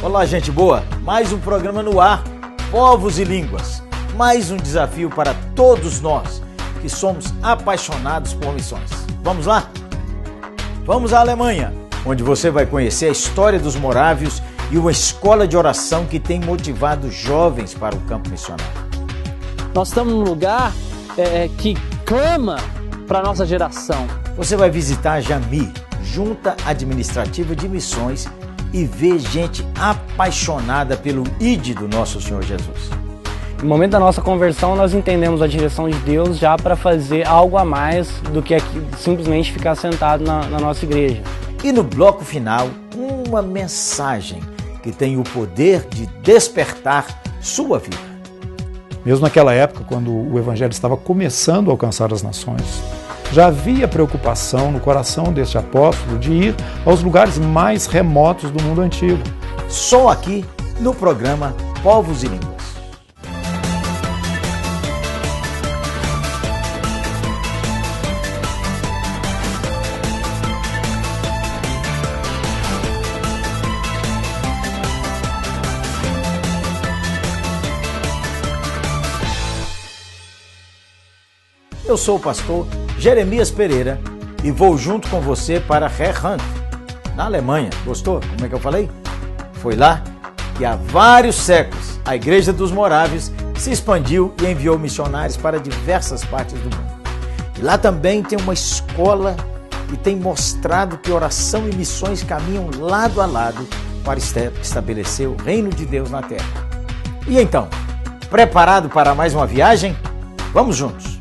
Olá, gente boa! Mais um programa no ar, Povos e Línguas. Mais um desafio para todos nós que somos apaixonados por missões. Vamos lá? Vamos à Alemanha, onde você vai conhecer a história dos morávios e uma escola de oração que tem motivado jovens para o campo missionário. Nós estamos num lugar que clama para a nossa geração. Você vai visitar a JAMI, Junta Administrativa de Missões, e ver gente apaixonada pelo ID do nosso Senhor Jesus. No momento da nossa conversão, nós entendemos a direção de Deus já para fazer algo a mais do que simplesmente ficar sentado na nossa igreja. E no bloco final, uma mensagem que tem o poder de despertar sua vida. Mesmo naquela época, quando o Evangelho estava começando a alcançar as nações, já havia preocupação no coração deste apóstolo de ir aos lugares mais remotos do mundo antigo. Só aqui no programa Povos e Línguas. Eu sou o pastor Jeremias Pereira e vou junto com você para Herrn, na Alemanha. Gostou? Como é que eu falei? Foi lá que há vários séculos a Igreja dos Morávios se expandiu e enviou missionários para diversas partes do mundo. E lá também tem uma escola que tem mostrado que oração e missões caminham lado a lado para estabelecer o reino de Deus na terra. E então, preparado para mais uma viagem? Vamos juntos!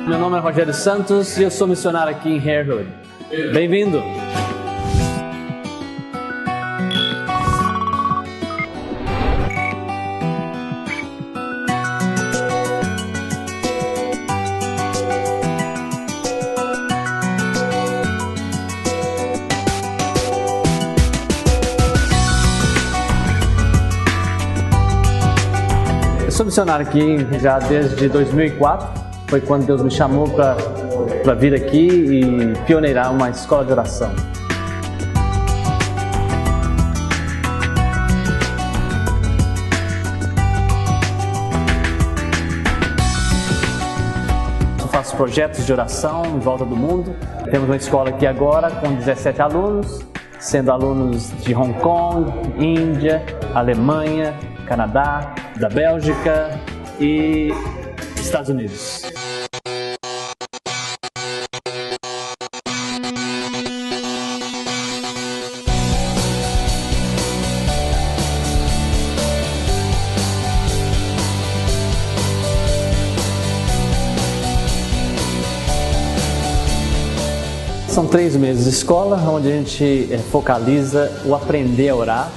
Meu nome é Rogério Santos e eu sou missionário aqui em Herrn. Bem-vindo! Eu sou missionário aqui já desde 2004. Foi quando Deus me chamou para vir aqui e pioneirar uma escola de oração. Eu faço projetos de oração em volta do mundo. Temos uma escola aqui agora com 17 alunos, sendo alunos de Hong Kong, Índia, Alemanha, Canadá, da Bélgica e Estados Unidos. São 3 meses de escola, onde a gente focaliza o aprender a orar,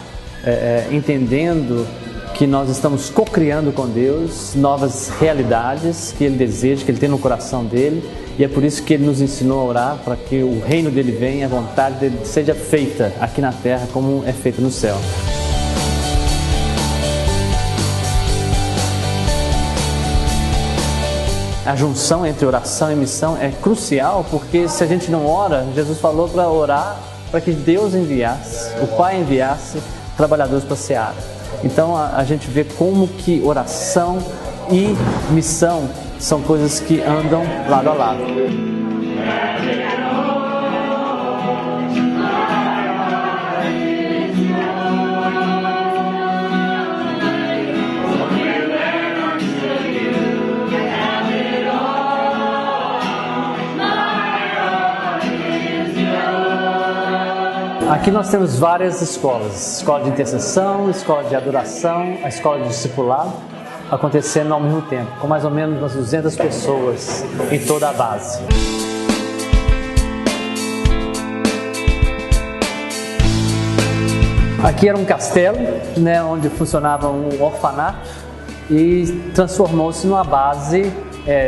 entendendo que nós estamos co-criando com Deus novas realidades que Ele deseja, que Ele tem no coração dele, e é por isso que Ele nos ensinou a orar, para que o reino dele venha, a vontade dele seja feita aqui na terra como é feita no céu. A junção entre oração e missão é crucial, porque se a gente não ora, Jesus falou para orar para que Deus enviasse, o Pai enviasse trabalhadores para a seara. Então a gente vê como que oração e missão são coisas que andam lado a lado. Aqui nós temos várias escolas, escola de intercessão, escola de adoração, a escola de discipulado, acontecendo ao mesmo tempo, com mais ou menos umas 200 pessoas em toda a base. Aqui era um castelo, onde funcionava um orfanato e transformou-se numa base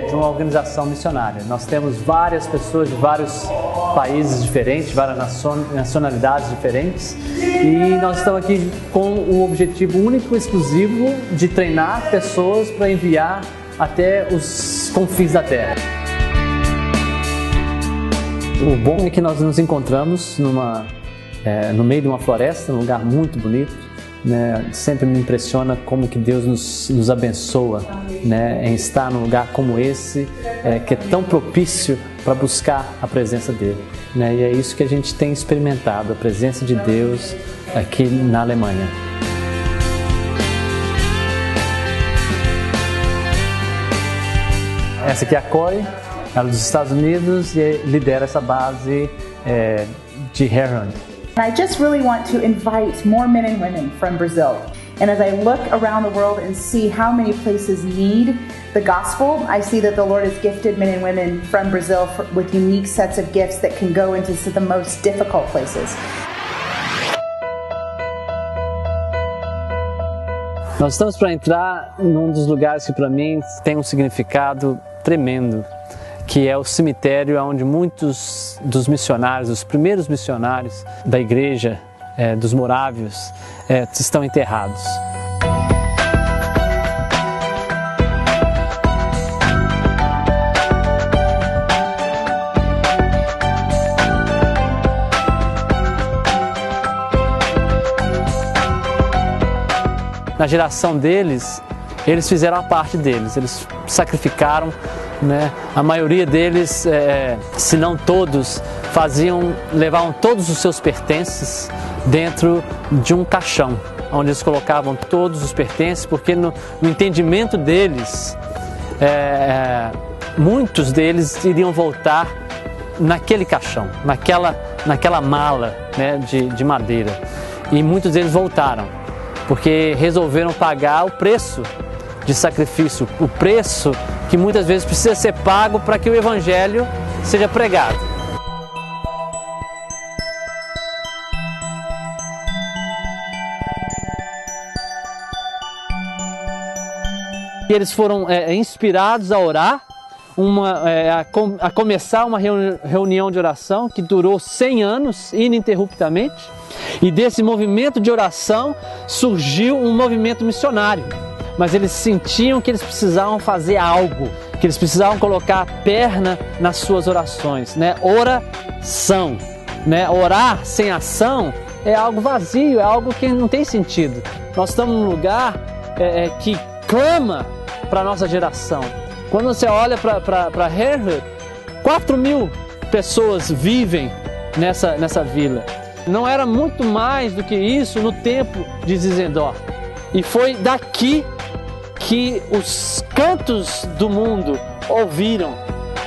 de uma organização missionária. Nós temos várias pessoas de vários países diferentes, várias nacionalidades diferentes, e nós estamos aqui com o objetivo único e exclusivo de treinar pessoas para enviar até os confins da terra. O bom é que nós nos encontramos no meio de uma floresta, num lugar muito bonito, né? Sempre me impressiona como que Deus nos abençoa, né? Em estar num lugar como esse, que é tão propício para buscar a presença dele, né? E é isso que a gente tem experimentado, a presença de Deus aqui na Alemanha. Essa aqui é a Corey, ela é dos Estados Unidos e lidera essa base de Herhunt. I just really want to invite more men and women from Brazil. And as I look around the world and see how many places need the gospel, I see that the Lord has gifted men and women from Brazil with unique sets of gifts that can go into the most difficult places. Nós estamos para entrar num dos lugares que para mim tem um significado tremendo, que é o cemitério onde muitos dos missionários, os primeiros missionários da igreja dos morávios estão enterrados. Na geração deles, eles fizeram a parte deles, eles sacrificaram, né? A maioria deles, se não todos, levavam todos os seus pertences dentro de um caixão, onde eles colocavam todos os pertences, porque no entendimento deles, muitos deles iriam voltar naquele caixão, naquela mala, né, de madeira. E muitos deles voltaram, porque resolveram pagar o preço de sacrifício, o preço que muitas vezes precisa ser pago para que o Evangelho seja pregado. E eles foram inspirados a orar, a começar uma reunião de oração que durou 100 anos ininterruptamente. E desse movimento de oração surgiu um movimento missionário. Mas eles sentiam que eles precisavam fazer algo, que eles precisavam colocar a perna nas suas orações, né? Oração, né? Orar sem ação é algo vazio, é algo que não tem sentido. Nós estamos num lugar que clama para a nossa geração. Quando você olha para Herhunt, 4.000 pessoas vivem nessa vila. Não era muito mais do que isso no tempo de Zinzendorf. E foi daqui que os cantos do mundo ouviram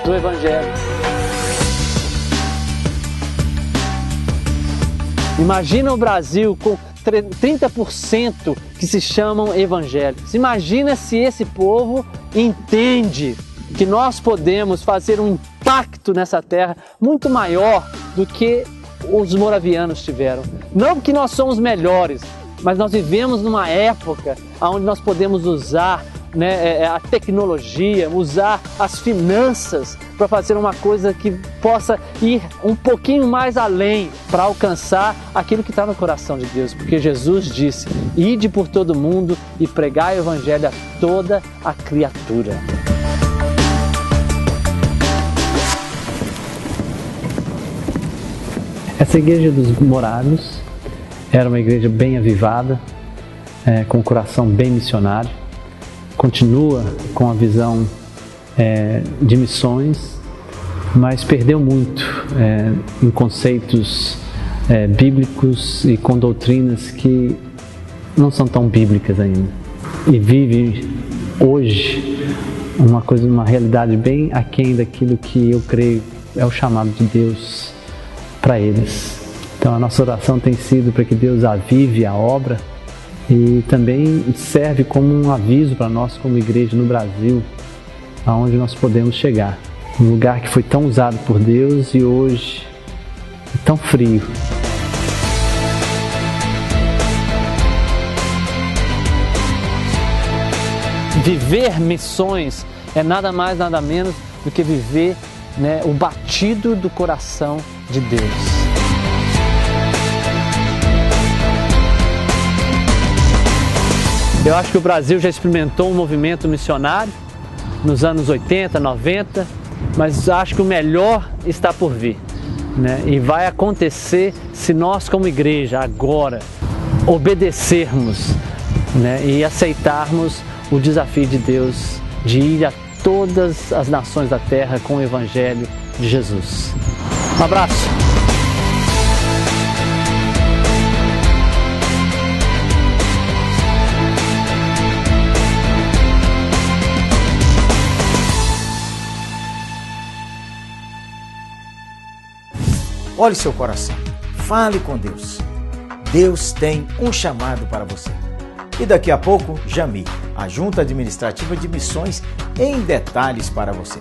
do Evangelho. Imagina o Brasil com 30% que se chamam evangélicos. Imagina se esse povo entende que nós podemos fazer um impacto nessa terra muito maior do que os moravianos tiveram. Não que nós somos melhores, mas nós vivemos numa época onde nós podemos usar, né, a tecnologia, usar as finanças para fazer uma coisa que possa ir um pouquinho mais além para alcançar aquilo que está no coração de Deus. Porque Jesus disse: ide por todo mundo e pregai o Evangelho a toda a criatura. Essa igreja dos morávios era uma igreja bem avivada, com o coração bem missionário. Continua com a visão de missões, mas perdeu muito em conceitos bíblicos e com doutrinas que não são tão bíblicas ainda. E vive hoje uma realidade bem aquém daquilo que eu creio é o chamado de Deus para eles. Então a nossa oração tem sido para que Deus avive a obra e também serve como um aviso para nós como igreja no Brasil, aonde nós podemos chegar. Um lugar que foi tão usado por Deus e hoje é tão frio. Viver missões é nada mais, nada menos do que viver, né, o batido do coração de Deus. Eu acho que o Brasil já experimentou um movimento missionário, nos anos 80, 90, mas acho que o melhor está por vir, né? E vai acontecer se nós como igreja agora obedecermos, né? E aceitarmos o desafio de Deus de ir a todas as nações da terra com o Evangelho de Jesus. Um abraço! Olhe seu coração, fale com Deus. Deus tem um chamado para você. E daqui a pouco, Jami, a Junta Administrativa de Missões, em detalhes para você.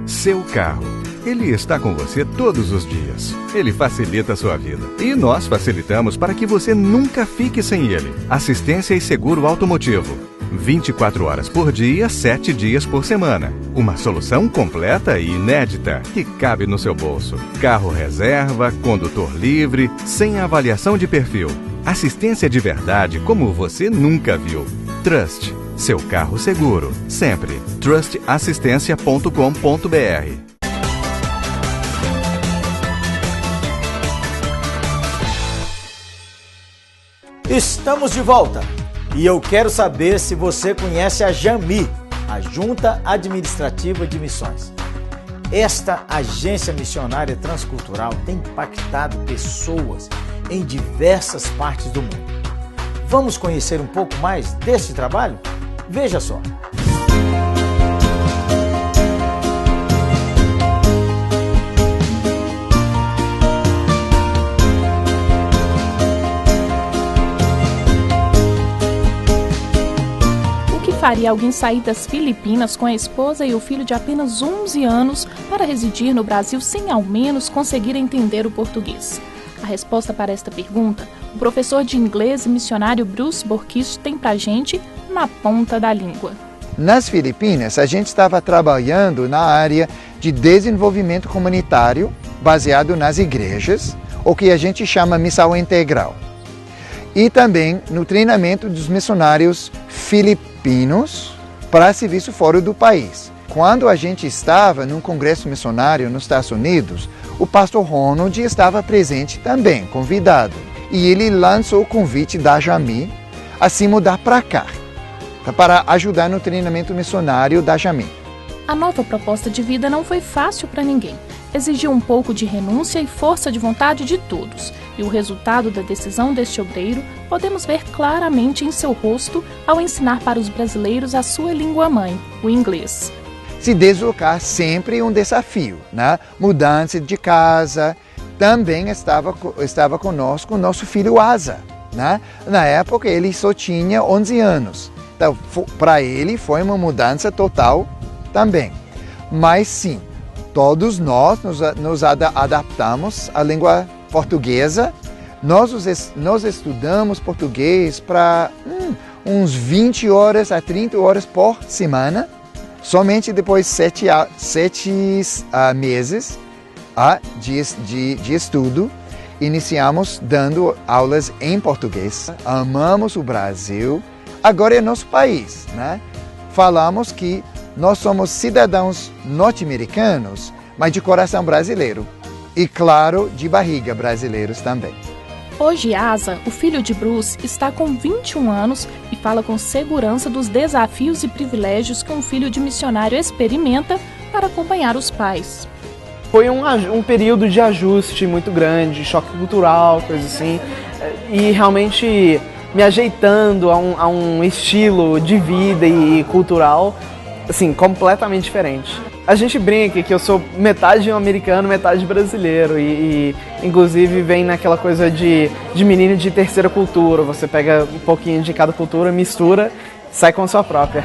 Seu carro. Ele está com você todos os dias. Ele facilita a sua vida. E nós facilitamos para que você nunca fique sem ele. Assistência e seguro automotivo. 24 horas por dia, 7 dias por semana. Uma solução completa e inédita que cabe no seu bolso. Carro reserva, condutor livre, sem avaliação de perfil. Assistência de verdade como você nunca viu. Trust, seu carro seguro. Sempre. trustassistência.com.br. Estamos de volta e eu quero saber se você conhece a Jami, a Junta Administrativa de Missões. Esta agência missionária transcultural tem impactado pessoas em diversas partes do mundo. Vamos conhecer um pouco mais desse trabalho? Veja só. Faria alguém sair das Filipinas com a esposa e o filho de apenas 11 anos para residir no Brasil sem ao menos conseguir entender o português? A resposta para esta pergunta, o professor de inglês e missionário Bruce Borkish tem pra gente na ponta da língua. Nas Filipinas, a gente estava trabalhando na área de desenvolvimento comunitário baseado nas igrejas, o que a gente chama missão integral. E também no treinamento dos missionários filipinos para serviço fora do país. Quando a gente estava num congresso missionário nos Estados Unidos, o pastor Ronald estava presente também, convidado. E ele lançou o convite da Jami a se mudar para cá, para ajudar no treinamento missionário da Jami. A nova proposta de vida não foi fácil para ninguém. Exigiu um pouco de renúncia e força de vontade de todos. E o resultado da decisão deste obreiro podemos ver claramente em seu rosto ao ensinar para os brasileiros a sua língua-mãe, o inglês. Se deslocar sempre é um desafio, né? Mudança de casa. Também estava conosco o nosso filho Asa, né? Na época ele só tinha 11 anos. Então, para ele foi uma mudança total também. Mas sim, todos nós nos adaptamos à língua portuguesa. Nós estudamos português para uns 20 horas a 30 horas por semana. Somente depois de 7 meses de estudo, iniciamos dando aulas em português. Amamos o Brasil. Agora é nosso país, né? Falamos que nós somos cidadãos norte-americanos, mas de coração brasileiro. E, claro, de barriga brasileiros também. Hoje, Asa, o filho de Bruce, está com 21 anos e fala com segurança dos desafios e privilégios que um filho de missionário experimenta para acompanhar os pais. Foi um período de ajuste muito grande, choque cultural, coisa assim, e realmente me ajeitando a um estilo de vida e cultural assim, completamente diferente. A gente brinca que eu sou metade americano, metade brasileiro e inclusive vem naquela coisa de menino de terceira cultura. Você pega um pouquinho de cada cultura, mistura, sai com a sua própria.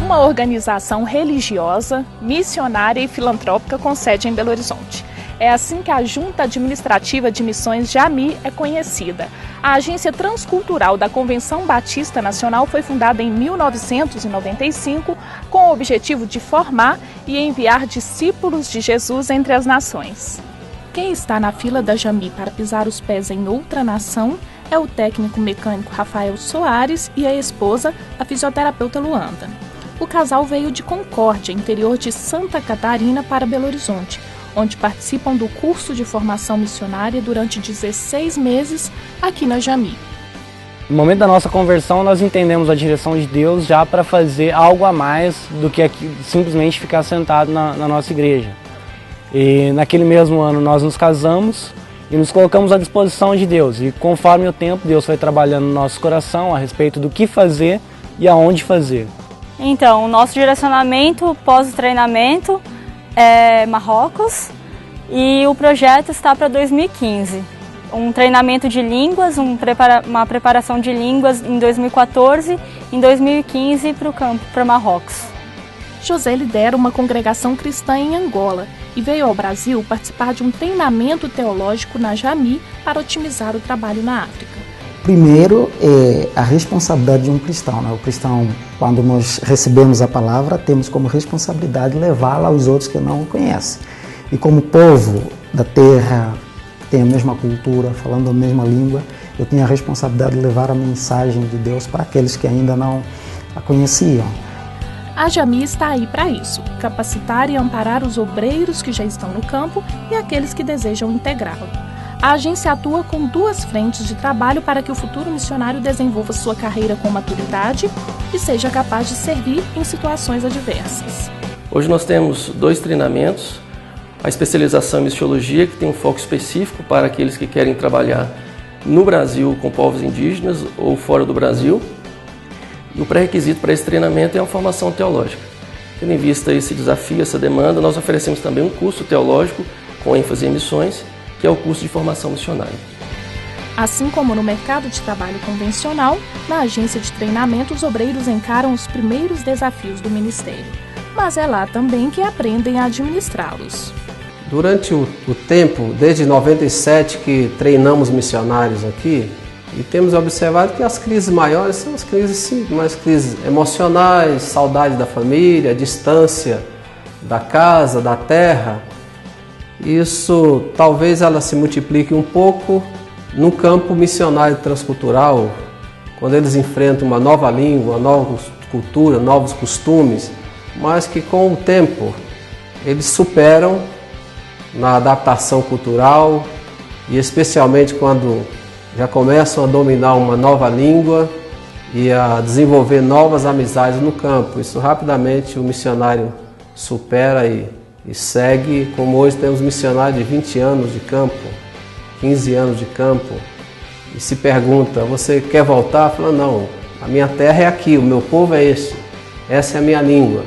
Uma organização religiosa, missionária e filantrópica com sede em Belo Horizonte. É assim que a Junta Administrativa de Missões Jami é conhecida. A Agência Transcultural da Convenção Batista Nacional foi fundada em 1995 com o objetivo de formar e enviar discípulos de Jesus entre as nações. Quem está na fila da Jami para pisar os pés em outra nação é o técnico mecânico Rafael Soares e a esposa, a fisioterapeuta Luanda. O casal veio de Concórdia, interior de Santa Catarina, para Belo Horizonte, onde participam do curso de formação missionária durante 16 meses aqui na Jami. No momento da nossa conversão, nós entendemos a direção de Deus já para fazer algo a mais do que aqui, simplesmente ficar sentado na nossa igreja. E naquele mesmo ano nós nos casamos e nos colocamos à disposição de Deus. E conforme o tempo, Deus foi trabalhando no nosso coração a respeito do que fazer e aonde fazer. Então, o nosso direcionamento pós o treinamento é Marrocos e o projeto está para 2015. Um treinamento de línguas, uma preparação de línguas em 2014, em 2015 para o campo, para Marrocos. José lidera uma congregação cristã em Angola e veio ao Brasil participar de um treinamento teológico na Jami para otimizar o trabalho na África. Primeiro, é a responsabilidade de um cristão. Né? O cristão, quando nós recebemos a palavra, temos como responsabilidade levá-la aos outros que não o conhecem. E como povo da terra, que tem a mesma cultura, falando a mesma língua, eu tinha a responsabilidade de levar a mensagem de Deus para aqueles que ainda não a conheciam. A Jami está aí para isso, capacitar e amparar os obreiros que já estão no campo e aqueles que desejam integrá-lo. A agência atua com 2 frentes de trabalho para que o futuro missionário desenvolva sua carreira com maturidade e seja capaz de servir em situações adversas. Hoje nós temos 2 treinamentos, a especialização em missiologia, que tem um foco específico para aqueles que querem trabalhar no Brasil com povos indígenas ou fora do Brasil. E o pré-requisito para esse treinamento é a formação teológica. Tendo em vista esse desafio, essa demanda, nós oferecemos também um curso teológico com ênfase em missões, que é o curso de formação missionária. Assim como no mercado de trabalho convencional, na agência de treinamento os obreiros encaram os primeiros desafios do ministério. Mas é lá também que aprendem a administrá-los. Durante o tempo, desde 97 que treinamos missionários aqui, e temos observado que as crises maiores são as crises, mais crises emocionais, saudade da família, distância da casa, da terra. Isso talvez ela se multiplique um pouco no campo missionário transcultural, quando eles enfrentam uma nova língua, uma nova cultura, novos costumes, mas que com o tempo eles superam na adaptação cultural e especialmente quando já começam a dominar uma nova língua e a desenvolver novas amizades no campo. Isso rapidamente o missionário supera e segue, como hoje temos missionários de 20 anos de campo, 15 anos de campo, e se pergunta, você quer voltar? Fala, não, a minha terra é aqui, o meu povo é esse, essa é a minha língua.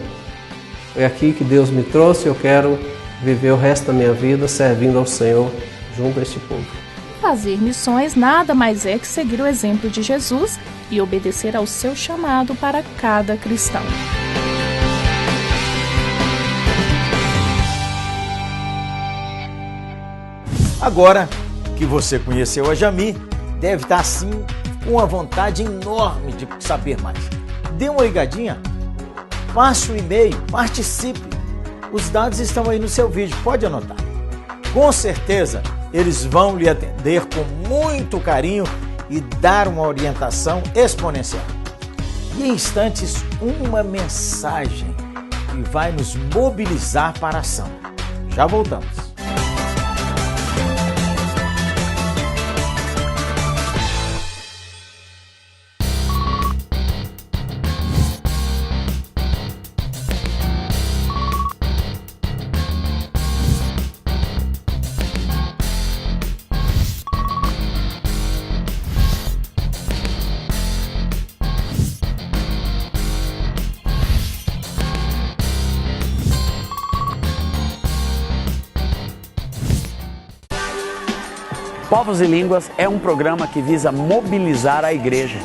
Foi aqui que Deus me trouxe, eu quero viver o resto da minha vida servindo ao Senhor junto a este povo. Fazer missões nada mais é que seguir o exemplo de Jesus e obedecer ao seu chamado para cada cristão. Agora que você conheceu a Jami, deve estar assim com uma vontade enorme de saber mais. Dê uma ligadinha, passe o e-mail, participe. Os dados estão aí no seu vídeo, pode anotar. Com certeza, eles vão lhe atender com muito carinho e dar uma orientação exponencial. E em instantes, uma mensagem que vai nos mobilizar para a ação. Já voltamos. Povos e Línguas é um programa que visa mobilizar a igreja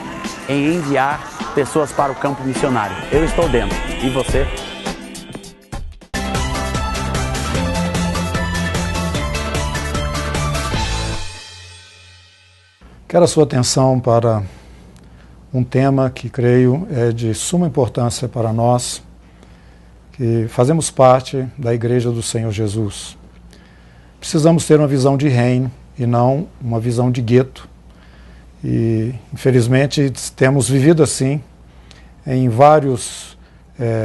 em enviar pessoas para o campo missionário. Eu estou dentro. E você? Quero a sua atenção para um tema que creio é de suma importância para nós, que fazemos parte da Igreja do Senhor Jesus. Precisamos ter uma visão de reino e não uma visão de gueto. E, infelizmente, temos vivido assim em vários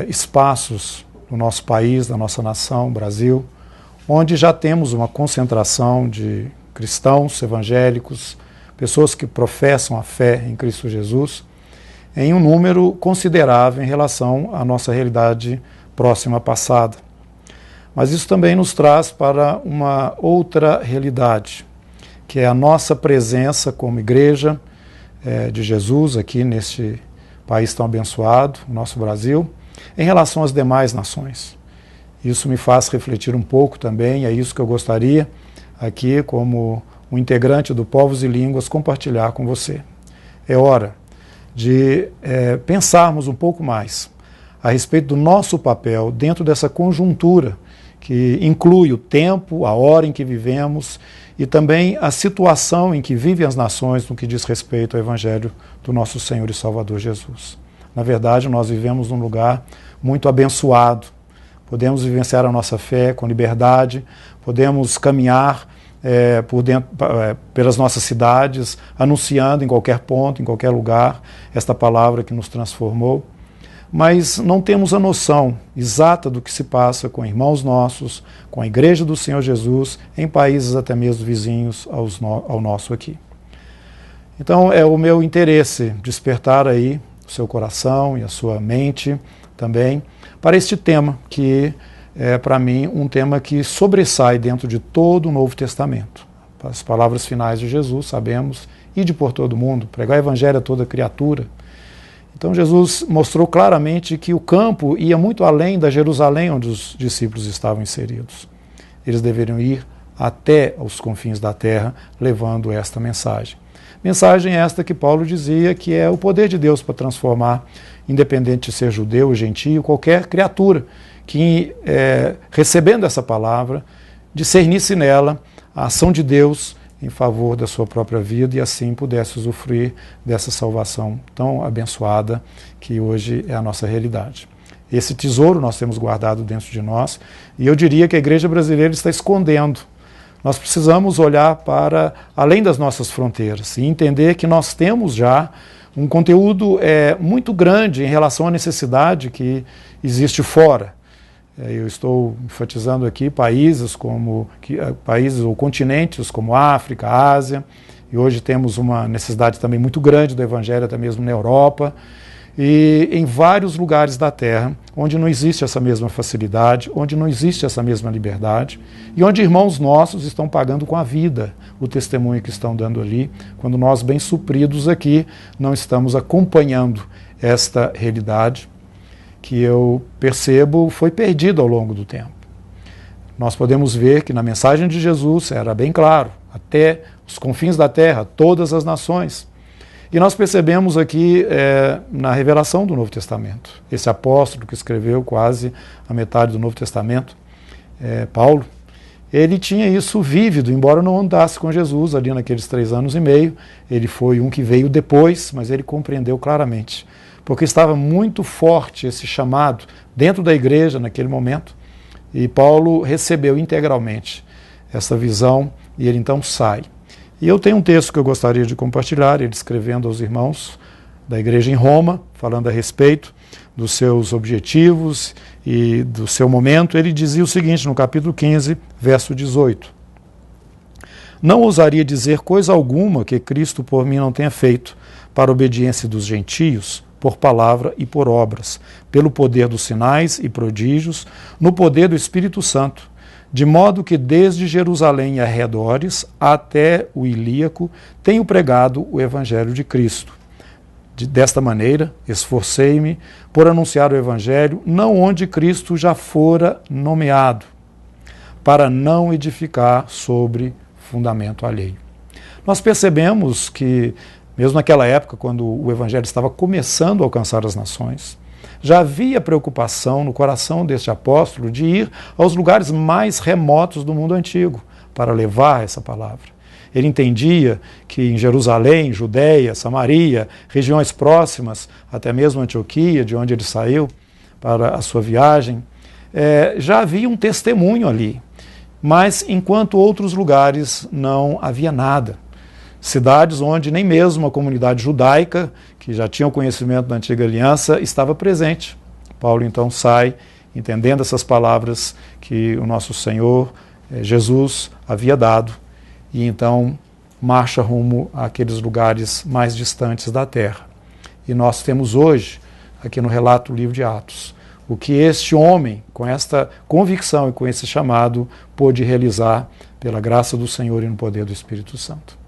espaços do nosso país, da nossa nação, Brasil, onde já temos uma concentração de cristãos evangélicos, pessoas que professam a fé em Cristo Jesus, em um número considerável em relação à nossa realidade próxima passada. Mas isso também nos traz para uma outra realidade, que é a nossa presença como igreja de Jesus aqui neste país tão abençoado, o nosso Brasil, em relação às demais nações. Isso me faz refletir um pouco também, é isso que eu gostaria aqui, como um integrante do Povos e Línguas, compartilhar com você. É hora de pensarmos um pouco mais a respeito do nosso papel dentro dessa conjuntura que inclui o tempo, a hora em que vivemos e também a situação em que vivem as nações no que diz respeito ao Evangelho do nosso Senhor e Salvador Jesus. Na verdade, nós vivemos num lugar muito abençoado. Podemos vivenciar a nossa fé com liberdade, podemos caminhar pelas nossas cidades, anunciando em qualquer ponto, em qualquer lugar, esta palavra que nos transformou. Mas não temos a noção exata do que se passa com irmãos nossos, com a Igreja do Senhor Jesus, em países até mesmo vizinhos ao nosso aqui. Então é o meu interesse despertar aí o seu coração e a sua mente também para este tema, que é para mim um tema que sobressai dentro de todo o Novo Testamento. As palavras finais de Jesus, sabemos, ide por todo mundo, pregar o Evangelho a toda criatura. Então Jesus mostrou claramente que o campo ia muito além da Jerusalém onde os discípulos estavam inseridos. Eles deveriam ir até os confins da terra levando esta mensagem. Mensagem esta que Paulo dizia que é o poder de Deus para transformar, independente de ser judeu ou gentio, qualquer criatura que, recebendo essa palavra, discernisse nela a ação de Deus em favor da sua própria vida e assim pudesse usufruir dessa salvação tão abençoada que hoje é a nossa realidade. Esse tesouro nós temos guardado dentro de nós e eu diria que a igreja brasileira está escondendo. Nós precisamos olhar para além das nossas fronteiras e entender que nós temos já um conteúdo muito grande em relação à necessidade que existe fora. Eu estou enfatizando aqui países ou continentes como África, Ásia, e hoje temos uma necessidade também muito grande do Evangelho, até mesmo na Europa, e em vários lugares da Terra, onde não existe essa mesma facilidade, onde não existe essa mesma liberdade, e onde irmãos nossos estão pagando com a vida o testemunho que estão dando ali, quando nós, bem supridos aqui, não estamos acompanhando esta realidade, que eu percebo foi perdido ao longo do tempo. Nós podemos ver que na mensagem de Jesus era bem claro, até os confins da terra, todas as nações. E nós percebemos aqui na revelação do Novo Testamento, esse apóstolo que escreveu quase a metade do Novo Testamento, Paulo, ele tinha isso vívido, embora não andasse com Jesus ali naqueles 3 anos e meio, ele foi um que veio depois, mas ele compreendeu claramente, porque estava muito forte esse chamado dentro da igreja naquele momento, e Paulo recebeu integralmente essa visão e ele então sai. E eu tenho um texto que eu gostaria de compartilhar, ele escrevendo aos irmãos da igreja em Roma, falando a respeito dos seus objetivos e do seu momento. Ele dizia o seguinte no capítulo 15, verso 18. Não ousaria dizer coisa alguma que Cristo por mim não tenha feito para a obediência dos gentios, por palavra e por obras, pelo poder dos sinais e prodígios, no poder do Espírito Santo, de modo que desde Jerusalém e arredores até o Ilíaco tenho pregado o Evangelho de Cristo. Desta maneira, esforcei-me por anunciar o Evangelho, não onde Cristo já fora nomeado, para não edificar sobre fundamento alheio. Nós percebemos que, mesmo naquela época, quando o Evangelho estava começando a alcançar as nações, já havia preocupação no coração deste apóstolo de ir aos lugares mais remotos do mundo antigo para levar essa palavra. Ele entendia que em Jerusalém, Judeia, Samaria, regiões próximas, até mesmo Antioquia, de onde ele saiu para a sua viagem, já havia um testemunho ali. Mas enquanto outros lugares não havia nada. Cidades onde nem mesmo a comunidade judaica, que já tinha o conhecimento da antiga aliança, estava presente. Paulo então sai, entendendo essas palavras que o nosso Senhor Jesus havia dado, e então marcha rumo àqueles lugares mais distantes da terra. E nós temos hoje, aqui no relato do livro de Atos, o que este homem, com esta convicção e com esse chamado, pôde realizar pela graça do Senhor e no poder do Espírito Santo.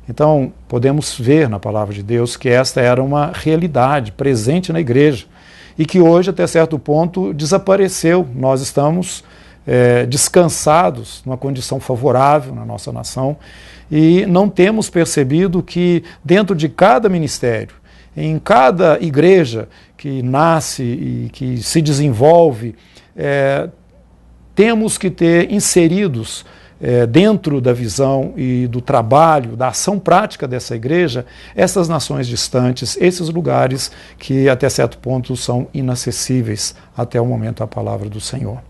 Então, podemos ver na palavra de Deus que esta era uma realidade presente na igreja e que hoje, até certo ponto, desapareceu. Nós estamos descansados numa condição favorável na nossa nação e não temos percebido que dentro de cada ministério, em cada igreja que nasce e que se desenvolve, temos que ter inseridos dentro da visão e do trabalho, da ação prática dessa igreja, essas nações distantes, esses lugares que até certo ponto são inacessíveis até o momento da palavra do Senhor.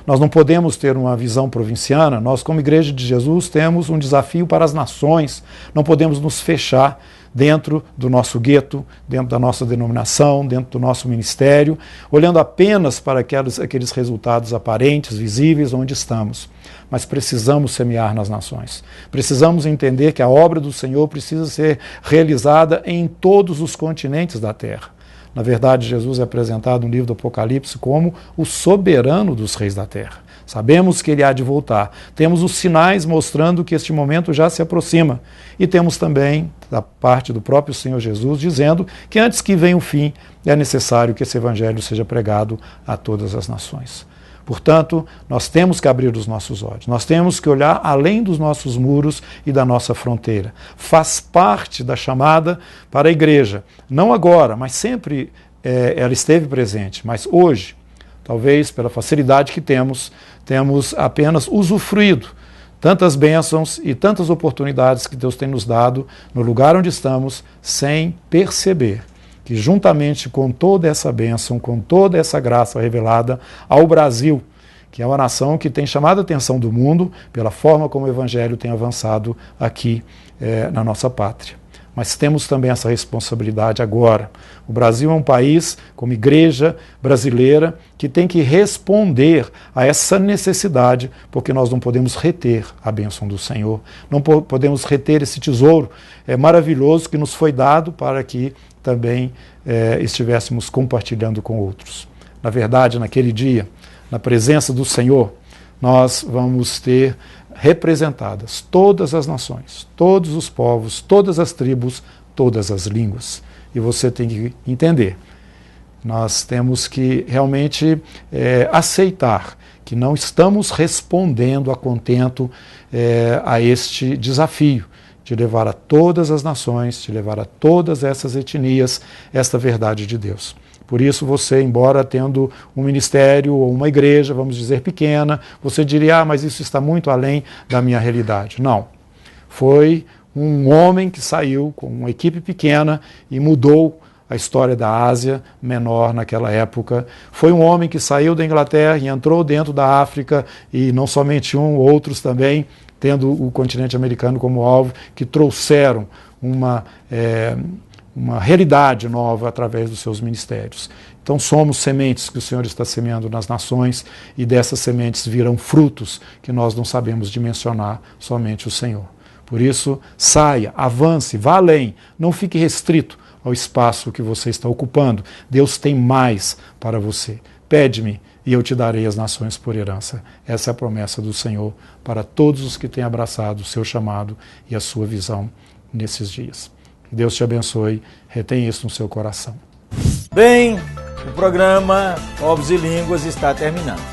Nós não podemos ter uma visão provinciana, nós como Igreja de Jesus temos um desafio para as nações, não podemos nos fechar dentro do nosso gueto, dentro da nossa denominação, dentro do nosso ministério, olhando apenas para aqueles resultados aparentes, visíveis, onde estamos. Mas precisamos semear nas nações. Precisamos entender que a obra do Senhor precisa ser realizada em todos os continentes da terra. Na verdade, Jesus é apresentado no livro do Apocalipse como o soberano dos reis da terra. Sabemos que ele há de voltar. Temos os sinais mostrando que este momento já se aproxima. E temos também, da parte do próprio Senhor Jesus, dizendo que antes que venha o fim, é necessário que esse evangelho seja pregado a todas as nações. Portanto, nós temos que abrir os nossos olhos, nós temos que olhar além dos nossos muros e da nossa fronteira. Faz parte da chamada para a igreja, não agora, mas sempre ela esteve presente, mas hoje, talvez pela facilidade que temos apenas usufruído tantas bênçãos e tantas oportunidades que Deus tem nos dado no lugar onde estamos, sem perceber que juntamente com toda essa bênção, com toda essa graça revelada ao Brasil, que é uma nação que tem chamado a atenção do mundo pela forma como o Evangelho tem avançado aqui na nossa pátria. Mas temos também essa responsabilidade agora. O Brasil é um país, como igreja brasileira, que tem que responder a essa necessidade, porque nós não podemos reter a bênção do Senhor, não podemos reter esse tesouro maravilhoso que nos foi dado para que também estivéssemos compartilhando com outros. Na verdade, naquele dia, na presença do Senhor, nós vamos ter representadas todas as nações, todos os povos, todas as tribos, todas as línguas. E você tem que entender, nós temos que realmente aceitar que não estamos respondendo a contento a este desafio de levar a todas as nações, de levar a todas essas etnias esta verdade de Deus. Por isso você, embora tendo um ministério ou uma igreja, vamos dizer, pequena, você diria, mas isso está muito além da minha realidade. Não. Foi um homem que saiu com uma equipe pequena e mudou a história da Ásia Menor naquela época. Foi um homem que saiu da Inglaterra e entrou dentro da África, e não somente um, outros também, tendo o continente americano como alvo, que trouxeram uma realidade nova através dos seus ministérios. Então somos sementes que o Senhor está semeando nas nações, e dessas sementes virão frutos que nós não sabemos dimensionar, somente o Senhor. Por isso, saia, avance, vá além, não fique restrito ao espaço que você está ocupando. Deus tem mais para você. Pede-me e eu te darei as nações por herança. Essa é a promessa do Senhor para todos os que têm abraçado o seu chamado e a sua visão nesses dias. Que Deus te abençoe, retém isso no seu coração. Bem, o programa Povos e Línguas está terminando.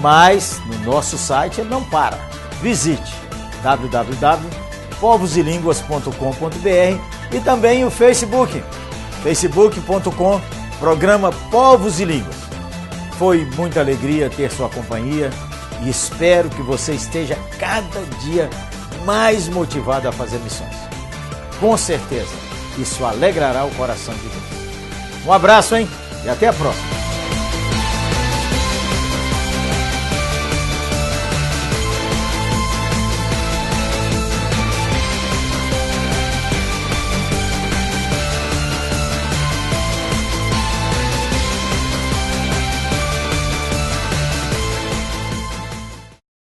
Mas no nosso site ele não para. Visite www.povoselínguas.com.br e também o Facebook, facebook.com, programa Povos e Línguas. Foi muita alegria ter sua companhia e espero que você esteja cada dia mais motivado a fazer missões. Com certeza, isso alegrará o coração de Deus. Um abraço, hein? E até a próxima.